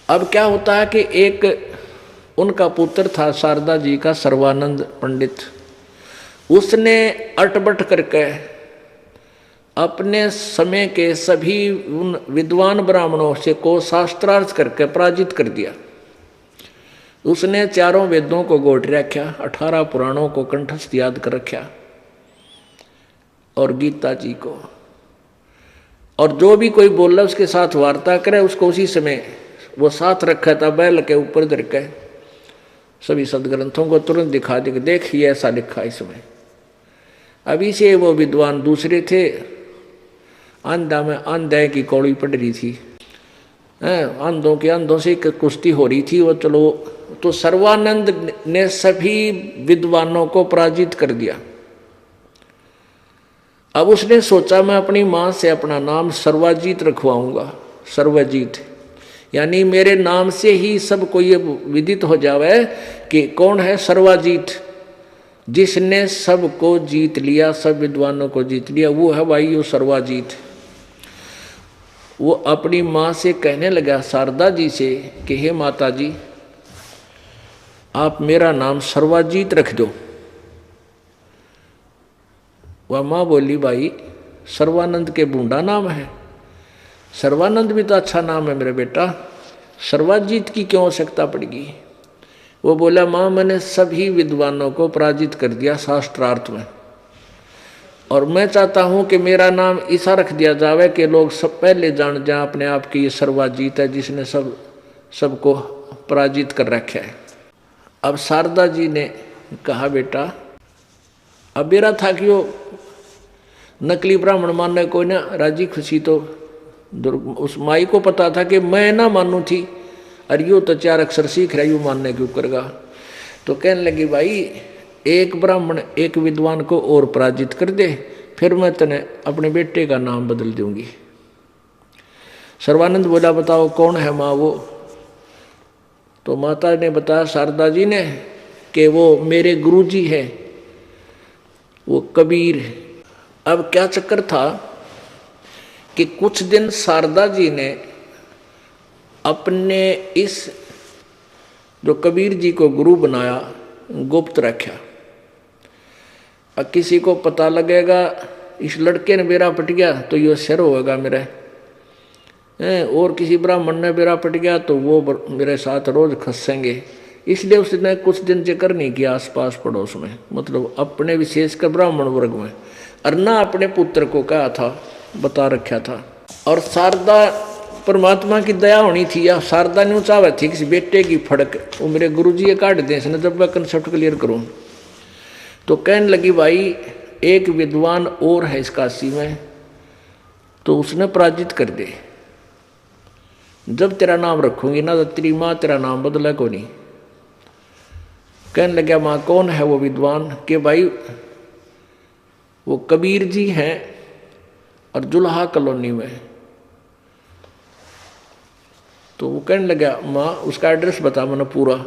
अब क्या होता है कि एक उनका पुत्र था शारदा जी का, सर्वानंद पंडित। उसने अटबट करके अपने समय के सभी उन विद्वान ब्राह्मणों से को शास्त्रार्थ करके पराजित कर दिया। उसने चारों वेदों को गोट रखा, 18 पुराणों को कंठस्थ याद कर रखा, और गीता जी को। और जो भी कोई बोला उसके साथ वार्ता करे, उसको उसी समय वो साथ रखा था बैल के ऊपर धर के सभी सदग्रंथों को तुरंत दिखा दे, देख ये ऐसा लिखा इसमें। अभी से वो विद्वान दूसरे थे, आंधा में आंधे की कौड़ी पड़ रही थी, अंधों के अंधों से कुश्ती हो रही थी वो। चलो, तो सर्वानंद ने सभी विद्वानों को पराजित कर दिया। अब उसने सोचा मैं अपनी मां से अपना नाम सर्वाजीत रखवाऊंगा। सर्वजीत यानी मेरे नाम से ही सबको ये विदित हो जावे कि कौन है सर्वाजीत, जिसने सबको जीत लिया, सब विद्वानों को जीत लिया, वो है भाई वो सर्वाजीत। वो अपनी माँ से कहने लगा शारदा जी से कि हे माता जी, आप मेरा नाम सर्वाजीत रख दो। वह माँ बोली भाई सर्वानंद के बूंडा नाम है, सर्वानंद भी तो अच्छा नाम है मेरे बेटा, सर्वाजीत की क्यों आवश्यकता पड़ेगी। वो बोला माँ मैंने सभी विद्वानों को पराजित कर दिया शास्त्रार्थ में, और मैं चाहता हूँ कि मेरा नाम ऐसा रख दिया जावे कि लोग सब पहले जान जाए अपने आप की ये सर्वाजीत है जिसने सबको पराजित कर रखा है। अब शारदा जी ने कहा बेटा, अब मेरा था कि वो नकली ब्राह्मण मानने को ना राजी खुशी, तो उस माई को पता था कि मैं ना मानू थी, और यूँ तो 4 अक्षर सीख रहा यूँ मानने के ऊपर का। तो कहने लगी भाई एक ब्राह्मण एक विद्वान को और पराजित कर दे, फिर मैं तने अपने बेटे का नाम बदल दूंगी। सर्वानंद बोला बताओ कौन है माँ वो। तो माता ने बताया शारदा जी ने कि वो मेरे गुरुजी है, वो कबीर। अब क्या चक्कर था कि कुछ दिन शारदा जी ने अपने इस जो कबीर जी को गुरु बनाया गुप्त रखा। अब किसी को पता लगेगा इस लड़के ने बेरा पट गया तो ये सिर होगा मेरे, और किसी ब्राह्मण ने बेरा पट गया तो वो मेरे साथ रोज खसेंगे। इसलिए उसने कुछ दिन जिक्र नहीं किया आसपास पड़ोस में, मतलब अपने विशेषकर ब्राह्मण वर्ग में, और ना अपने पुत्र को कहा था, बता रखा था। और शारदा परमात्मा की दया होनी थी, या शारदा ने चाहे थी किसी बेटे की फड़क वो मेरे गुरुजी ये काट दें इसने जब मैं कंसेप्ट क्लियर करूं। तो कहने लगी भाई एक विद्वान और है इस काशी में, तो उसने पराजित कर दे। जब तेरा नाम रखूंगी ना तो तेरी माँ तेरा नाम बदला को नहीं। कहने लगा माँ कौन है वो विद्वान, कि भाई वो कबीर जी हैं और जुल्हा कॉलोनी में। तो वो कहने लगा माँ उसका एड्रेस बता मैंने पूरा।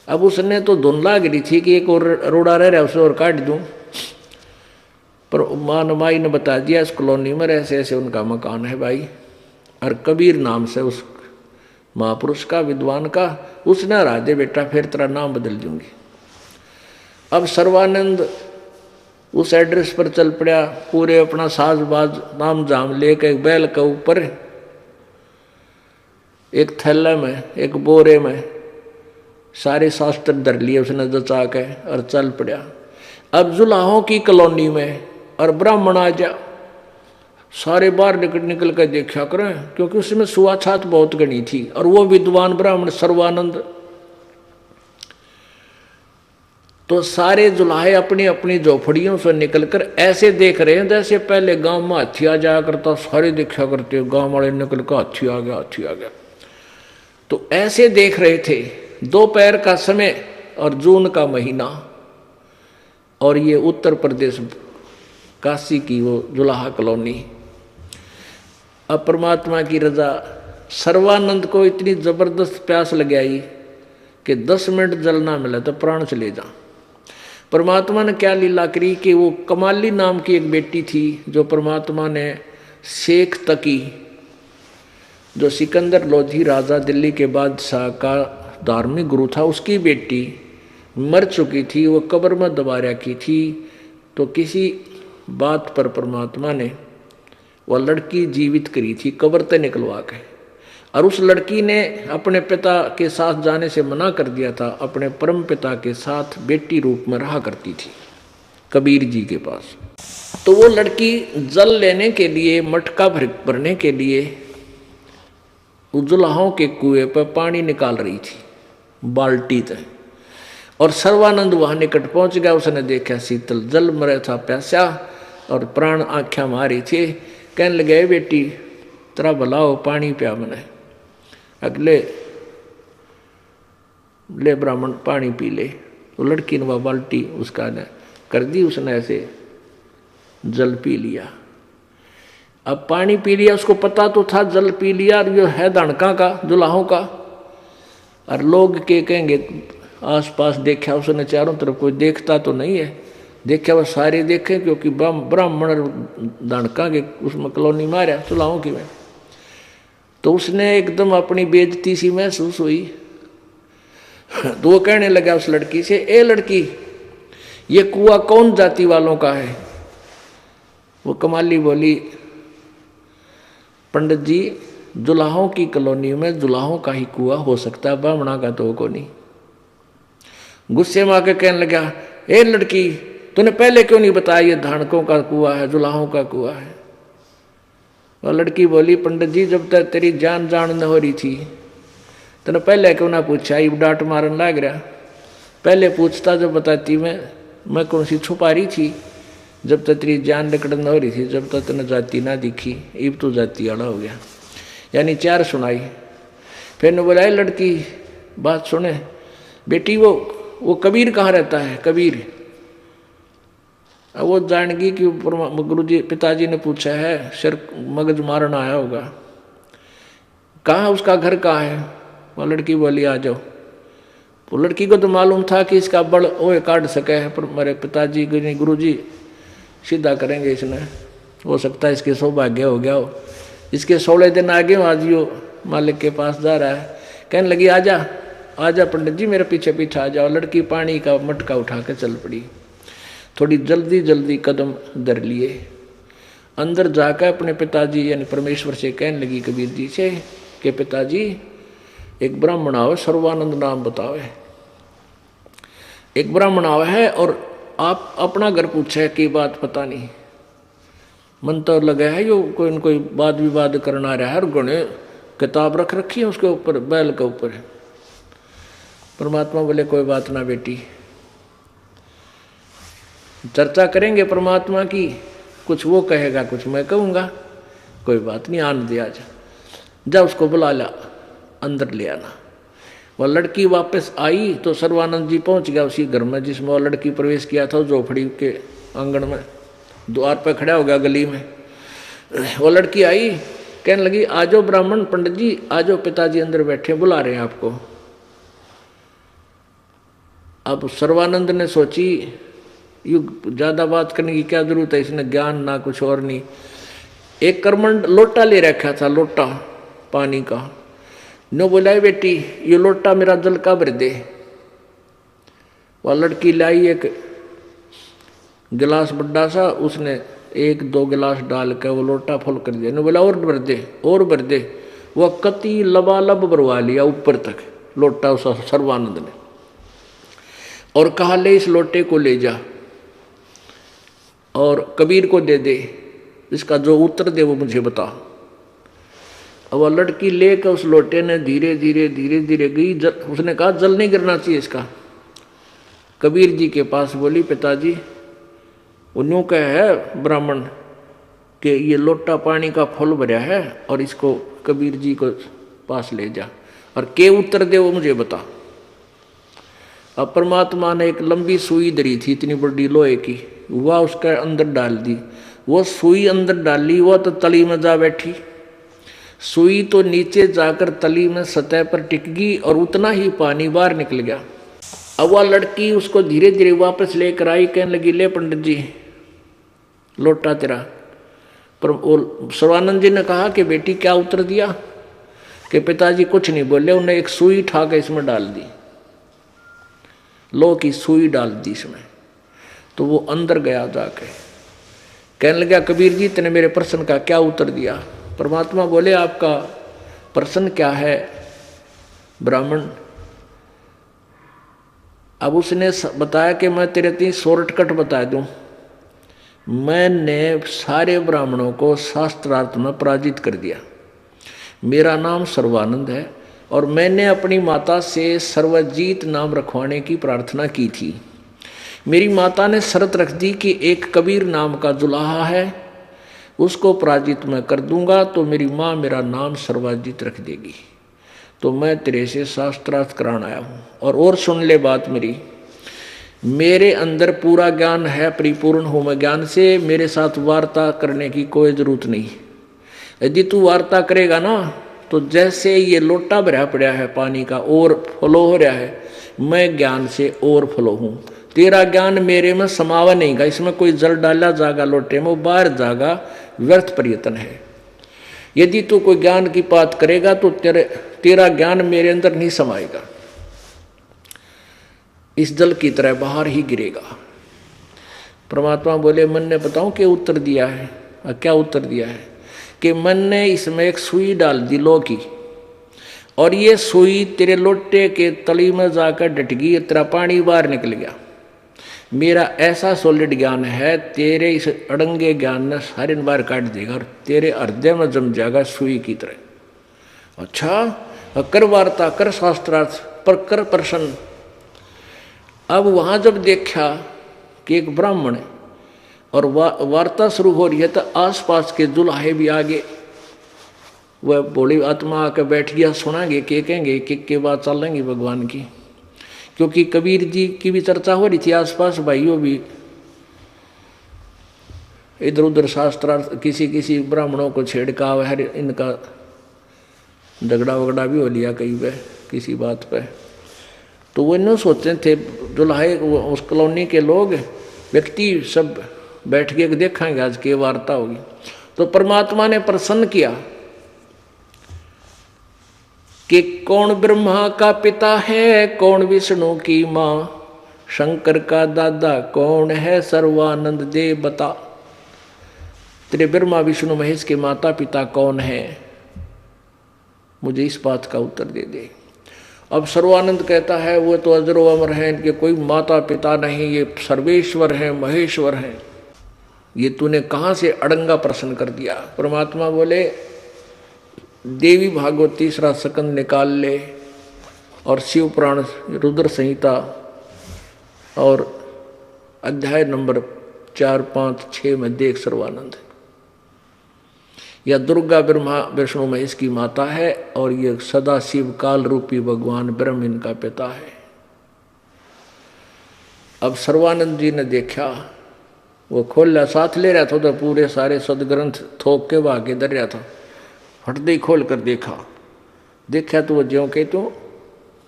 अब उसने तो धुन लाग रही थी कि एक और रोड़ा रह रहा है उसे और काट दूं, पर माई ने बता दिया इस कॉलोनी में ऐसे ऐसे उनका मकान है भाई, और कबीर नाम से उस महापुरुष का विद्वान का। उसने हरा दे बेटा फिर तेरा नाम बदल दूंगी। अब सर्वानंद उस एड्रेस पर चल पड़ा, पूरे अपना साजबाज नाम जाम लेकर बैल के ऊपर एक थैले में एक बोरे में सारे शास्त्र धर लिए उसने जचा के और चल पड़ा। अब जुलाहों की कॉलोनी में और ब्राह्मण आ जा सारे बाहर निकल कर देखा करें, क्योंकि उसमें छुआछात बहुत गणी थी। और वो विद्वान ब्राह्मण सर्वानंद, तो सारे जुलाहे अपनी अपनी झोपड़ियों से निकलकर ऐसे देख रहे हैं जैसे पहले गांव में हाथी आ जाया करता, सारे देखा करते गांव वाले निकल कर हाथी आ गया हाथी आ गया। तो ऐसे देख रहे थे। दोपहर का समय और जून का महीना, और ये उत्तर प्रदेश काशी की वो जुलाहा कॉलोनी। अब परमात्मा की रजा, सर्वानंद को इतनी जबरदस्त प्यास लग आई कि 10 मिनट जल ना मिला तो प्राण चले जा। परमात्मा ने क्या लीला करी कि वो कमाली नाम की एक बेटी थी जो परमात्मा ने शेख तकी जो सिकंदर लोधी राजा दिल्ली के बादशाह का धार्मिक गुरु था, उसकी बेटी मर चुकी थी, वो कब्र में दबा रखी थी। तो किसी बात पर परमात्मा ने वह लड़की जीवित करी थी कब्र से निकलवा के, और उस लड़की ने अपने पिता के साथ जाने से मना कर दिया था, अपने परम पिता के साथ बेटी रूप में रहा करती थी कबीर जी के पास। तो वो लड़की जल लेने के लिए, मटका भरने के लिए उजलाहों के कुएं पर पानी निकाल रही थी बाल्टी तक, और सर्वानंद वहां निकट पहुंच गया। उसने देखा शीतल जल मरे था प्यासा, और प्राण आँखें मारी थी। कहने लगे बेटी तेरा भला हो, पानी प्या मने। अगले ले ब्राह्मण पानी पी ले। वो लड़की ने वह बाल्टी उसका ने कर दी, उसने ऐसे जल पी लिया। अब पानी पी लिया, उसको पता तो था जल पी लिया, और ये है दणका का, जुलाहों का। और लोग के कहेंगे आसपास देखा उसने, चारों तरफ कोई देखता तो नहीं है, देखा वह सारे देखे, क्योंकि ब्राह्मण दणका के उसमें कॉलोनी मारा जुलाहों की में। तो उसने एकदम अपनी बेइज्जती सी महसूस हुई। तो वो कहने लगा उस लड़की से, ए लड़की ये कुआं कौन जाति वालों का है? वो कमाली बोली, पंडित जी जुलाहों की कॉलोनी में जुलाहों का ही कुआं हो सकता है, ब्राह्मणा का तो को नहीं। गुस्से में आके कहने लगा, ए लड़की तूने पहले क्यों नहीं बताया ये धानकों का कुआं है, जुलाहों का कुआं है? और लड़की बोली, पंडित जी जब तक तेरी जान न हो रही थी तूने पहले क्यों ना पूछा? ये डांट मारन लग रहा, पहले पूछता जब बताती। मैं कौन सी छुपा रही थी? जब तक तेरी जान निकड़न हो रही थी, जब तक तेने जाति ना दिखी, इब तो जाति आड़ा हो गया। यानी चार सुनाई। फिर ने बोला, लड़की बात सुने बेटी, वो कबीर कहाँ रहता है? कबीर अब वो जान गई कि गुरु जी पिताजी ने पूछा है, सिर मगज मारना आया होगा। कहाँ उसका घर कहाँ है? वो लड़की बोली, आ जाओ। वो लड़की को तो मालूम था कि इसका बड़ ओए काट सके है, पर मेरे पिताजी गुरु जी सीधा करेंगे इसने, हो सकता है इसके सौभाग्य हो गया हो, इसके 16 दिन आगे हो, आज यो मालिक के पास जा रहा है। कहने लगी, आजा आजा पंडित जी मेरे पीछे पीछे आ जाओ। लड़की पानी का मटका उठा के चल पड़ी। थोड़ी जल्दी जल्दी कदम धर लिए, अंदर जाकर अपने पिताजी यानी परमेश्वर से कहने लगी कबीर जी से कि पिताजी एक ब्राह्मण आवे, सर्वानंद नाम बतावे। एक ब्राह्मण आवे है और आप अपना घर पूछे कि बात पता नहीं, मन तो लगा है यो कोई न कोई वाद विवाद करना रहा है, और गुणे किताब रख रखी है उसके ऊपर, बैल के ऊपर। परमात्मा बोले, कोई बात ना बेटी, चर्चा करेंगे परमात्मा की, कुछ वो कहेगा कुछ मैं कहूँगा, कोई बात नहीं, आन दिया जा उसको बुला ला, अंदर ले आना। वह लड़की वापस आई तो सर्वानंद जी पहुंच गया उसी घर में जिसमें वह लड़की प्रवेश किया था, झोपड़ी के आंगन में, द्वार पर खड़ा हो गया गली में। वो लड़की आई, कहने लगी, आ जाओ ब्राह्मण पंडित जी, आ जाओ, पिताजी अंदर बैठे बुला रहे हैं आपको। अब सर्वानंद ने सोची यू ज़्यादा बात करने की क्या जरूरत है, इसने ज्ञान ना कुछ और नहीं। एक कर्मंड लोटा ले रखा था, लोटा पानी का। नो बोला, बेटी ये लोटा मेरा जल का भर दे। वह लड़की लाई एक गिलास बड्डा सा, उसने 1-2 गिलास डाल कर वो लोटा फुल कर दिया। नो बोला, और भर दे और भर दे। वह कति लबालब भरवा लिया ऊपर तक लोटा उस सर्वानंद ने, और कहा, ले इस लोटे को ले जा और कबीर को दे दे, इसका जो उत्तर दे वो मुझे बता। अब वह लड़की लेकर उस लोटे ने धीरे धीरे धीरे धीरे गई। उसने कहा, जल नहीं गिरना चाहिए इसका। कबीर जी के पास बोली, पिताजी उन्हों का है ब्राह्मण कि ये लोटा पानी का फूल भरा है और इसको कबीर जी को पास ले जा, और के उत्तर दे वो मुझे बता। अब परमात्मा ने एक लंबी सुई धरी थी इतनी बड़ी लोहे की, वह उसके अंदर डाल दी। वो सुई अंदर डाली, वह तो तली में जा बैठी। सुई तो नीचे जाकर तली में सतह पर टिक गई और उतना ही पानी बाहर निकल गया। अब वह लड़की उसको धीरे धीरे वापस लेकर आई, कहने लगी, ले पंडित जी लोटा तेरा। पर सर्वानंद जी ने कहा कि बेटी क्या उत्तर दिया? कि पिताजी कुछ नहीं बोले, उन्हें एक सुई उठा के इसमें डाल दी, लोह की सुई डाल दी इसमें। तो वो अंदर गया, जाके कहने लगा कबीर जी तेने मेरे प्रश्न का क्या उत्तर दिया। परमात्मा बोले आपका प्रश्न क्या है ब्राह्मण। अब उसने बताया कि मैं तेरे तीन शॉर्टकट बता दूं। मैंने सारे ब्राह्मणों को शास्त्रार्थ में पराजित कर दिया। मेरा नाम सर्वानंद है और मैंने अपनी माता से सर्वजीत नाम रखवाने की प्रार्थना की थी। मेरी माता ने शर्त रख दी कि एक कबीर नाम का जुलाहा है, उसको पराजित मैं कर दूंगा तो मेरी माँ मेरा नाम सर्वजीत रख देगी। तो मैं तेरे से शास्त्रार्थ कराने आया हूँ। और सुन ले बात मेरी, मेरे अंदर पूरा ज्ञान है, परिपूर्ण हूँ मैं ज्ञान से, मेरे साथ वार्ता करने की कोई जरूरत नहीं। यदि तू वार्ता करेगा ना तो जैसे ये लोटा भरा पड़ा है पानी का और फ्लो हो रहा है, मैं ज्ञान से और फ्लो हूँ। तेरा ज्ञान मेरे में समावा नहीं गा, इसमें कोई जल डाला जागा लोटे में, वो बाहर जागा, व्यर्थ प्रयत्न है। यदि तू कोई ज्ञान की बात करेगा तो तेरा ज्ञान मेरे अंदर नहीं समाएगा, इस जल की तरह बाहर ही गिरेगा। परमात्मा बोले मन ने बताऊं क्या उत्तर दिया है। क्या उत्तर दिया है कि मन ने इसमें एक सुई डाल दी लोह की, और ये सुई तेरे लोटे के तली में जाकर डट गई, तेरा पानी बाहर निकल गया। मेरा ऐसा सॉलिड ज्ञान है, तेरे इस अड़ंगे ज्ञान ने सारे बाहर काट देगा और तेरे हृदय में जम जाएगा सुई की तरह। अच्छा कर वार्ता, कर शास्त्रार्थ, पर कर प्रश्न। अब वहां जब देखा कि एक ब्राह्मण है और वार्ता शुरू हो रही है तो आसपास के दुल्हे भी आगे, वह भोली आत्मा आकर बैठ गया, सुनांगे के कहेंगे कि बात चलेंगी भगवान की, क्योंकि कबीर जी की भी चर्चा हो रही थी। आसपास भाइयों भी इधर उधर शास्त्रार्थ किसी ब्राह्मणों को छेड़काव है, इनका झगड़ा वगड़ा भी हो लिया कई बार किसी बात पे। तो वो न सोचते थे दुल्हे, उस कॉलोनी के लोग व्यक्ति सब बैठ के देखेंगे आज की वार्ता होगी। तो परमात्मा ने प्रसन्न किया कि कौन ब्रह्मा का पिता है, कौन विष्णु की माँ, शंकर का दादा कौन है, सर्वानंद दे बता। तेरे ब्रह्मा विष्णु महेश के माता पिता कौन है, मुझे इस बात का उत्तर दे दे। अब सर्वानंद कहता है वो तो अजरो अमर है, इनके कोई माता पिता नहीं, ये सर्वेश्वर हैं, महेश्वर हैं। ये तूने कहाँ से अड़ंगा प्रश्न कर दिया। परमात्मा बोले देवी भागवत तीसरा सकंद निकाल ले और शिव पुराण रुद्र संहिता और अध्याय नंबर 4, 5, 6 में देख सर्वानंद। यह दुर्गा ब्रह्मा विष्णु महेश की माता है और यह सदा शिव काल रूपी भगवान ब्रह्म इनका पिता है। अब सर्वानंद जी ने देखा, वो खोल साथ ले रहा था तो पूरे सारे सदग्रंथ थोक के वागे धर रहा था, फटते ही खोल कर देखा तो वो ज्यों के त्यों,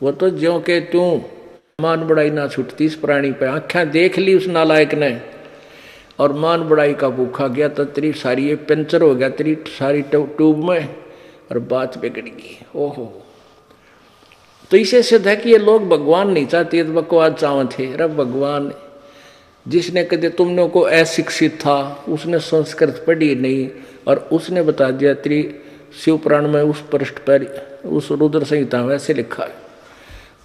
वो तो ज्यों के त्यों, मान बड़ाई ना छूटती इस प्राणी पे। आँखें देख ली उस नालायक ने और मान बड़ाई का भूखा गया तो तेरी सारी ये पंचर हो गया, तेरी सारी ट्यूब में, और बात बिगड़ गई। ओहो, तो इसे सिद्ध है कि ये लोग भगवान नहीं चाहते, बकवाद चाव थे। अरे भगवान जिसने कदे तुमने को अशिक्षित था, उसने संस्कृत पढ़ी नहीं और उसने बता दिया तेरी शिव पुराण में उस पृष्ठ पर उस रुद्र संहिता में ऐसे लिखा है,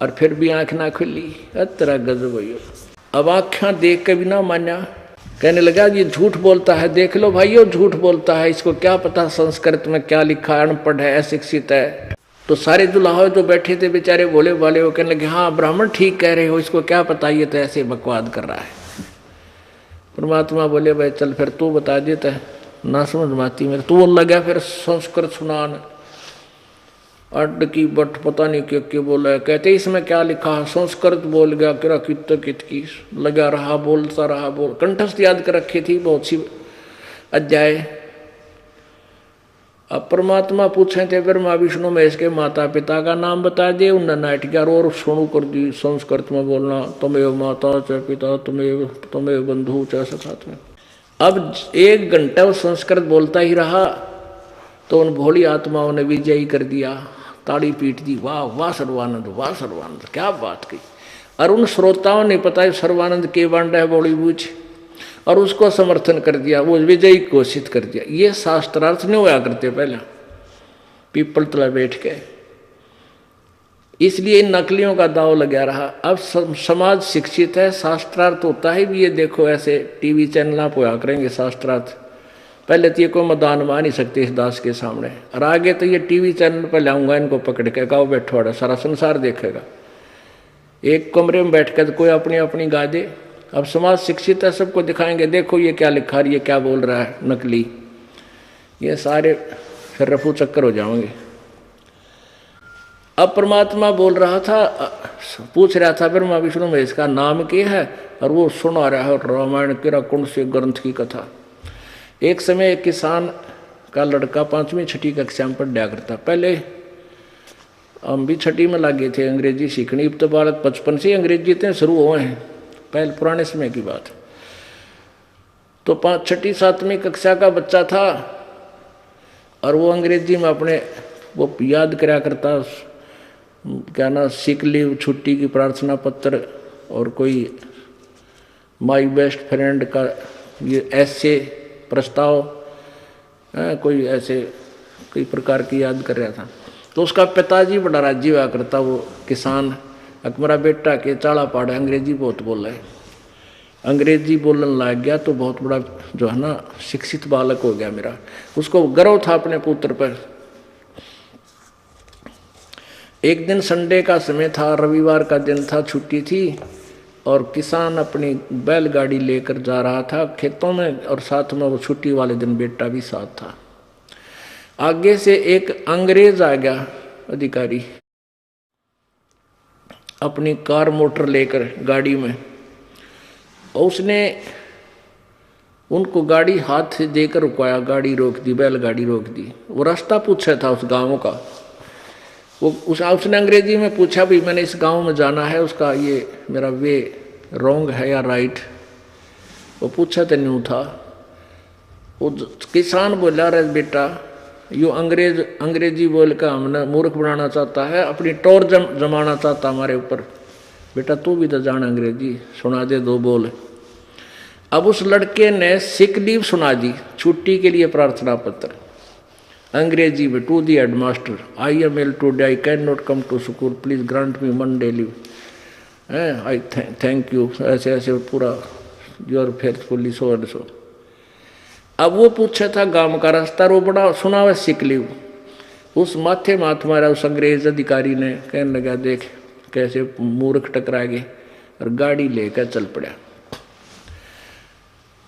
और फिर भी आंख ना खुली। तेरा गजब भैया। अब आँखें देख के भी ना मान्या, कहने लगा ये झूठ बोलता है, देख लो भाइयों झूठ बोलता है, इसको क्या पता संस्कृत में क्या लिखा है, अनपढ़ है, अशिक्षित है। तो सारे दुल्हा जो बैठे थे बेचारे भोले भाले, वो कहने लगे हाँ ब्राह्मण ठीक कह रहे हो, इसको क्या पता, ये तो ऐसे बकवाद कर रहा है। परमात्मा बोले भाई चल फिर तू बता देता है, ना समझ माती मेरे। तू लगा फिर संस्कृत सुनान, अड्ड की बट पता नहीं क्या बोला है। कहते इसमें क्या लिखा है, संस्कृत बोल गया, किरा कित की लगा रहा, बोलता रहा, कंठस्थ याद कर रखी थी बहुत सी अध्याय। अब परमात्मा पूछे थे ब्रह्मा विष्णु महेश के माता पिता का नाम बता दे, उन नाटिकार और शुरू कर दी संस्कृत में बोलना, तमेव माता च पिता तमेव बंधु च सखा। अब 1 घंटा वो संस्कृत बोलता ही रहा तो उन भोली आत्माओं ने विजयी कर दिया, ताड़ी पीट दी, वाह वाह सर्वानंद, वाह सर्वानंद, क्या बात कही। और उन श्रोताओं ने पता है सर्वानंद के बांडा है बड़ी बूझ, और उसको समर्थन कर दिया, वो विजयी घोषित कर दिया। ये शास्त्रार्थ नहीं हुआ करते पहले पीपल तला बैठ के, इसलिए इन नकलियों का दाव लगा रहा। अब समाज शिक्षित है, शास्त्रार्थ होता है भी, ये देखो ऐसे टीवी चैनल आप होया करेंगे शास्त्रार्थ, पहले तो ये कोई मैदान मान नहीं सकते इस दास के सामने, और आगे तो ये टीवी चैनल पर लाऊंगा इनको पकड़ के, गाँव बैठवाड़ा सारा संसार देखेगा, एक कमरे में बैठ कर कोई अपनी अपनी गा दे। अब समाज शिक्षित है, सबको दिखाएंगे, देखो ये क्या लिखा रही है, क्या बोल रहा है नकली, ये सारे फिर रफू चक्कर हो जाएंगे। अब परमात्मा बोल रहा था, पूछ रहा था ब्रह्मा विष्णु महेश का नाम क्या है, और वो सुना रहा है रामायण के कौन से ग्रंथ की कथा। एक समय एक किसान का लड़का 5वीं 6ठी कक्षा में पढ़ा करता, पहले हम भी 6ठी में लगे थे अंग्रेजी सीखनी, अब तो बालक 55 से अंग्रेजी इतने शुरू हुए हैं, पहले पुराने समय की बात। तो 5, 6ठी 7वीं कक्षा का बच्चा था, और वो अंग्रेजी में अपने वो याद कराया करता, क्या ना, सिक लीव छुट्टी की प्रार्थना पत्र, और कोई माई बेस्ट फ्रेंड का ये ऐसे प्रस्ताव, कोई ऐसे कई प्रकार की याद कर रहा था। तो उसका पिताजी बड़ा राजी हुआ करता, वो किसान, मेरा बेटा के चाड़ा पाड़ा अंग्रेजी बहुत बोल रहा है, अंग्रेजी बोलने लग गया तो बहुत बड़ा जो है ना शिक्षित बालक हो गया मेरा। उसको गर्व था अपने पुत्र पर। एक दिन संडे का समय था, रविवार का दिन था, छुट्टी थी, और किसान अपनी बैलगाड़ी लेकर जा रहा था खेतों में, और साथ में वो छुट्टी वाले दिन बेटा भी साथ था। आगे से एक अंग्रेज आ गया अधिकारी, अपनी कार मोटर लेकर गाड़ी में, और उसने उनको गाड़ी हाथ से देकर रुकवाया, गाड़ी रोक दी, बैलगाड़ी रोक दी। वो रास्ता पूछा था उस गांव का, उसने अंग्रेजी में पूछा भी मैंने इस गांव में जाना है, उसका ये मेरा वे रॉन्ग है या राइट, वो पूछा तो न्यू था। वो किसान बोला, अरे बेटा यो अंग्रेजी बोल कर हमने मूर्ख बनाना चाहता है, अपनी टोर जमाना चाहता हमारे ऊपर, बेटा तू भी तो जान अंग्रेजी, सुना दे 2 बोल। अब उस लड़के ने सिक लीव सुना दी, छुट्टी के लिए प्रार्थना पत्र अंग्रेजी में, to the headmaster, I am ill today, I can not come to school, please grant me 1 day leave, I thank you, ऐसे ऐसे पूरा your faithfully so and so. अब वो पूछा था गांव का रास्ता, वो बड़ा सुना हुआ सिक लीव, उस माथे माथ मारा उस अंग्रेज अधिकारी ने, कहने लगा देख कैसे मूर्ख टकरा गए, और गाड़ी लेकर चल पड़ा।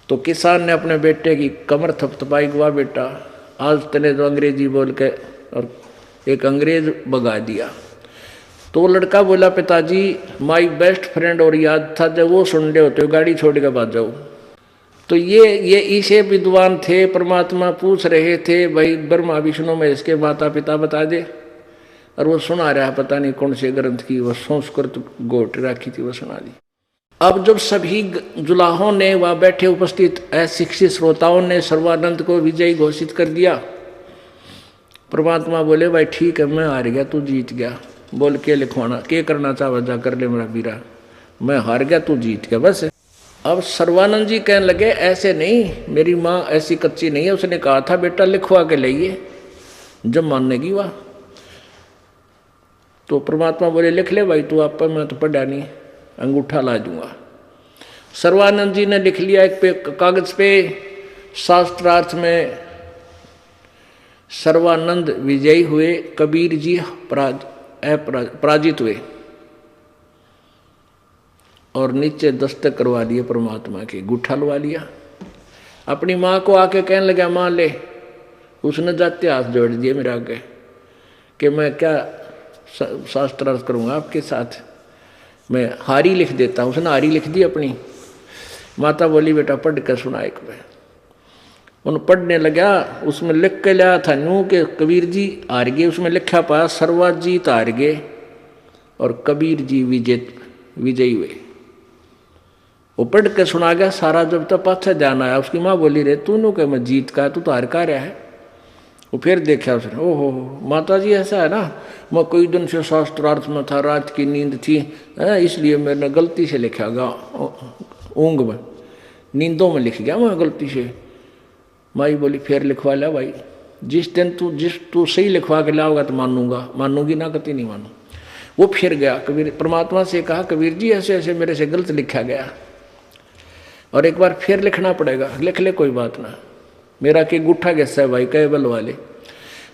तो किसान ने अपने बेटे की कमर थपथपाई, हुआ बेटा आज तने तो अंग्रेजी बोल के और एक अंग्रेज भगा दिया। तो वो लड़का बोला, पिताजी माई बेस्ट फ्रेंड और याद था, जब वो सुन रहे होते गाड़ी छोड़ के भाग जाओ। तो ये ईशे विद्वान थे, परमात्मा पूछ रहे थे भाई ब्रह्मा विष्णु में इसके माता पिता बता दे, और वो सुना रहा पता नहीं कौन से ग्रंथ की वो संस्कृत गोट रखी थी, वो सुना दी। अब जब सभी जुलाहों ने वहाँ बैठे उपस्थित अशिक्षित श्रोताओं ने सर्वानंद को विजयी घोषित कर दिया, परमात्मा बोले भाई ठीक है मैं हार गया, तू जीत गया, बोल के लिखवाना के करना चाहे जा कर ले मेरा वीरा, मैं हार गया तू जीत गया बस। अब सर्वानंद जी कहने लगे ऐसे नहीं, मेरी माँ ऐसी कच्ची नहीं है, उसने कहा था बेटा लिखवा के लाइए जब मानने की वाह। तो परमात्मा बोले लिख ले भाई तू, आप मैं तो पढ़ा नहीं, अंगूठा ला दूंगा। सर्वानंद जी ने लिख लिया एक कागज पे, शास्त्रार्थ में सर्वानंद विजयी हुए, कबीर जी पराजित हुए, और नीचे दस्तक करवा दिए परमात्मा के, गुठा लवा लिया। अपनी माँ को आके कहने लगा माँ ले, उसने जाते हाथ जोड़ दिए मेरे आगे कि मैं क्या शास्त्रार्थ करूँगा आपके साथ, मैं हारी लिख देता हूँ। उसने हारी लिख दी अपनी। माता बोली बेटा पढ़ कर सुना एक बार। उन पढ़ने लगा, उसमें लिख के लाया था न्यू के कबीर जी हार गए, उसमें लिखा पाया सर्वाजीत हार गए और कबीर जी विजयी हुए। वो पढ़ के सुना गया सारा। जब तक पाछा ध्यान आया, उसकी माँ बोली रे तू नु के मैं जीत का, तू तो हार का रहा है, वो फिर देखा उसने, ओहो माता जी ऐसा है ना, मैं कई दिन से शास्त्रार्थ में था, रात की नींद थी, इसलिए मैंने गलती से लिखा गा, ऊँग में नींदों में लिख गया मैं गलती से। माई बोली फिर लिखवा लिया भाई, जिस दिन तू सही लिखवा के लाओगा तो मानूंगा, मानूंगी ना कति नहीं मानू। वो फिर गया कबीर परमात्मा से कहा, कबीर जी ऐसे ऐसे मेरे से गलत लिखा गया और एक बार फिर लिखना पड़ेगा, लिख ले कोई बात ना, मेरा के गुठा कैसा है भाई कैबल वाले।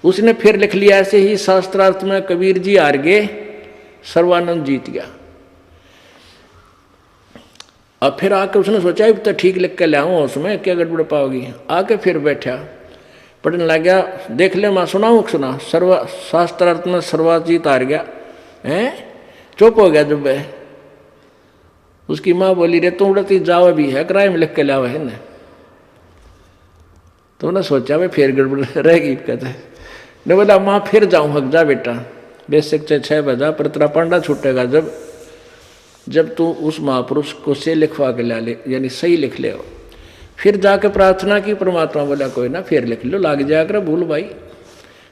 उसने फिर लिख लिया ऐसे ही, शास्त्रार्थ में कबीर जी हार गए, सर्वानंद जीत गया। अब फिर आके उसने सोचा अब तो ठीक लिख के ले आऊँ, उसमें क्या गड़बड़ पाओगी। आके फिर बैठा पढ़ने लग गया, देख ले माँ सुनाऊँ सुना, शास्त्रार्थ में सर्वाजीत हार गया हैं, चुप हो गया जब उसकी माँ बोली रे तू उड़ती जाओ भी है किराए में लिख के लाओ है ना। तो उन्हें सोचा भाई फिर गड़बड़ रहेगी, कहते ने बोला माँ फिर जाऊँ, हक जा बेटा, बेशक 6 बजा पर तेरा पांडा छूटेगा जब तू उस महापुरुष को से लिखवा के ला ले, यानी सही लिख ले। फिर जाके प्रार्थना की, परमात्मा बोला कोई ना फिर लिख लो, लाग जाया कर भूल भाई।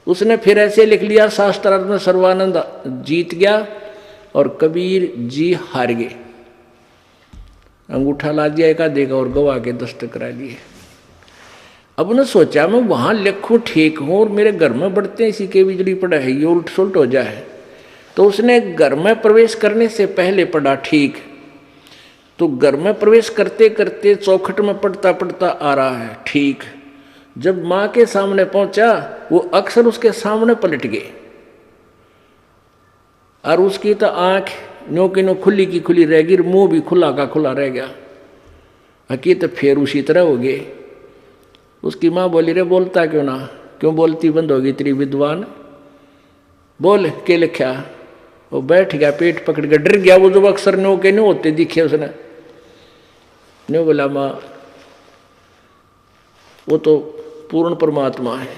उसने फिर ऐसे लिख लिया, शास्त्रार्थ में सर्वानंद जीत गया और कबीर जी हार गए। अंगूठा ला दिया एक आधे का और गवा के दस्तक करा लिए। अब उन्हें सोचा मैं वहां लिखूं ठीक हूं और मेरे घर में बढ़ते इसी के बिजली पड़ा है, ये उल्ट सुलट हो जाए। तो उसने घर में प्रवेश करने से पहले पढ़ा ठीक, तो घर में प्रवेश करते करते चौखट में पढ़ता पढ़ता आ रहा है ठीक। जब माँ के सामने पहुंचा वो अक्सर उसके सामने पलट गए और उसकी तो आंख न्यो की नो खुली की खुली रह गई, मुंह भी खुला का खुला रह गया। हकीकत फिर उसी तरह हो गए। उसकी माँ बोली रे बोलता क्यों ना, क्यों बोलती बंद होगी तेरी विद्वान, बोल के लिखा। वो बैठ गया, पेट पकड़ के डर गया। वो जब अक्सर नो के नहीं होते दिखे उसने, नहीं बोला माँ वो तो पूर्ण परमात्मा है।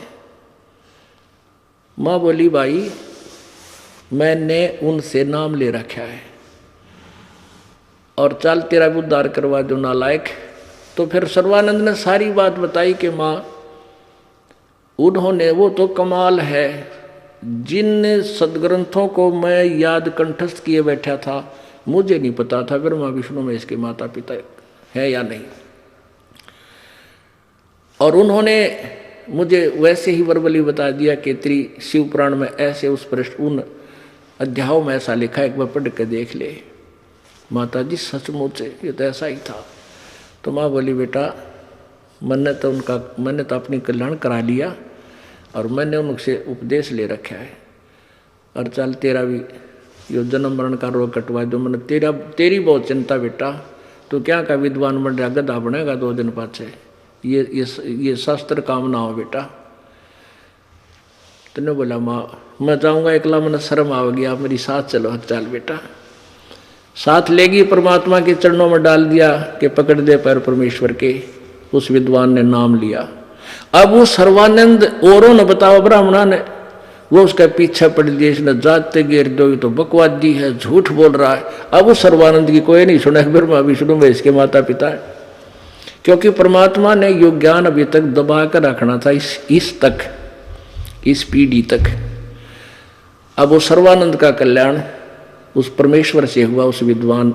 माँ बोली भाई मैंने उनसे नाम ले रखा है और चल तेरा भी उद्धार करवा दो नालायक। तो फिर सर्वानंद ने सारी बात बताई कि माँ उन्होंने, वो तो कमाल है, जिन सदग्रंथों को मैं याद कंठस्थ किए बैठा था मुझे नहीं पता था ब्रह्मा विष्णु में इसके माता पिता है या नहीं। और उन्होंने मुझे वैसे ही वर्बली बता दिया कि तेरी शिव पुराण में ऐसे उस पृष्ठ उन अध्यायों में ऐसा लिखा है, एक बार पढ़ के देख ले। माता जी सचमुच ये तो ऐसा ही था। तो माँ बोली बेटा मैंने तो अपनी कल्याण करा लिया और मैंने उनसे उपदेश ले रखा है और चल तेरा भी यो जन्म मरण का रोग कटवा दो। मैंने तेरी बहुत चिंता बेटा, तो क्या का विद्वान बन रहा, गधा बनेगा 2 दिन पाछे, ये शास्त्र काम ना हो बेटा। तूने बोला माँ मैं जाऊंगा एकला, मैंने शर्म आ गया, मेरी साथ चलो। चल बेटा साथ लेगी, परमात्मा के चरणों में डाल दिया कि पकड़ दे पैर परमेश्वर के। उस विद्वान ने नाम लिया। अब वो सर्वानंद औरों ने बताओ ब्राह्मणा ने, वो उसका पीछा पड़ दिया, इसने जाते गिर दो तो बकवादी है, झूठ बोल रहा है। अब वो सर्वानंद की कोई नहीं सुना, ब्रह्मा विष्णु में इसके माता पिता है, क्योंकि परमात्मा ने यो ज्ञान अभी तक दबा कर रखना था इस पीढ़ी तक। अब वो सर्वानंद का कल्याण उस परमेश्वर से हुआ, उस विद्वान,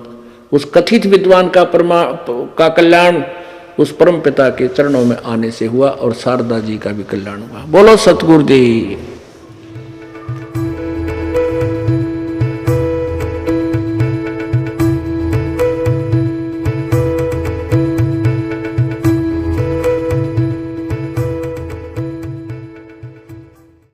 उस कथित विद्वान का कल्याण उस परम पिता के चरणों में आने से हुआ और शारदा जी का भी कल्याण हुआ। बोलो सतगुरुदेव।